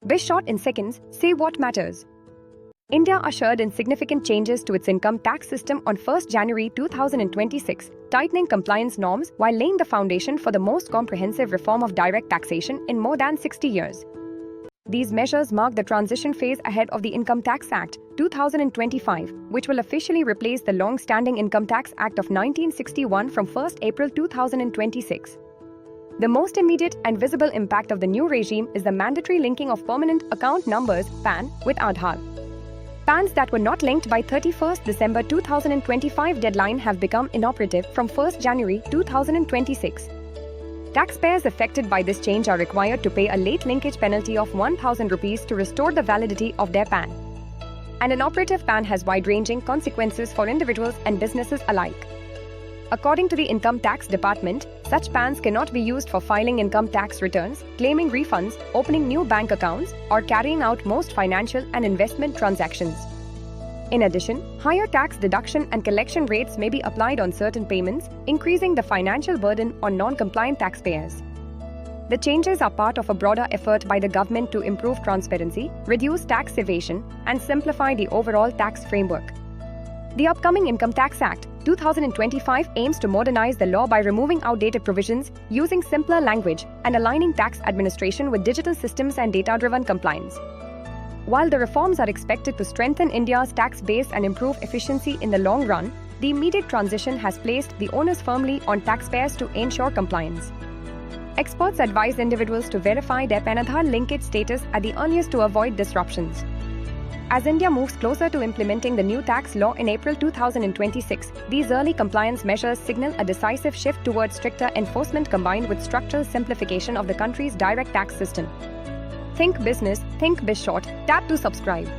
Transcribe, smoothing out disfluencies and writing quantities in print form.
Be short in seconds, say what matters. India ushered in significant changes to its income tax system on 1st January 2026, tightening compliance norms while laying the foundation for the most comprehensive reform of direct taxation in more than 60 years. These measures mark the transition phase ahead of the Income Tax Act 2025, which will officially replace the long-standing Income Tax Act of 1961 from 1st April 2026. The most immediate and visible impact of the new regime is the mandatory linking of permanent account numbers (PAN) with Aadhaar. PANs that were not linked by 31st December 2025 deadline have become inoperative from 1st January 2026. Taxpayers affected by this change are required to pay a late linkage penalty of 1,000 rupees to restore the validity of their PAN. An inoperative PAN has wide-ranging consequences for individuals and businesses alike. According to the Income Tax Department, such PANs cannot be used for filing income tax returns, claiming refunds, opening new bank accounts, or carrying out most financial and investment transactions. In addition, higher tax deduction and collection rates may be applied on certain payments, increasing the financial burden on non-compliant taxpayers. The changes are part of a broader effort by the government to improve transparency, reduce tax evasion, and simplify the overall tax framework. The upcoming Income Tax Act 2025 aims to modernize the law by removing outdated provisions, using simpler language, and aligning tax administration with digital systems and data-driven compliance. While the reforms are expected to strengthen India's tax base and improve efficiency in the long run, the immediate transition has placed the onus firmly on taxpayers to ensure compliance. Experts advise individuals to verify their PAN-Aadhaar linkage status at the earliest to avoid disruptions. As India moves closer to implementing the new tax law in April 2026, these early compliance measures signal a decisive shift towards stricter enforcement combined with structural simplification of the country's direct tax system. Think business, think Be Short. Tap to subscribe.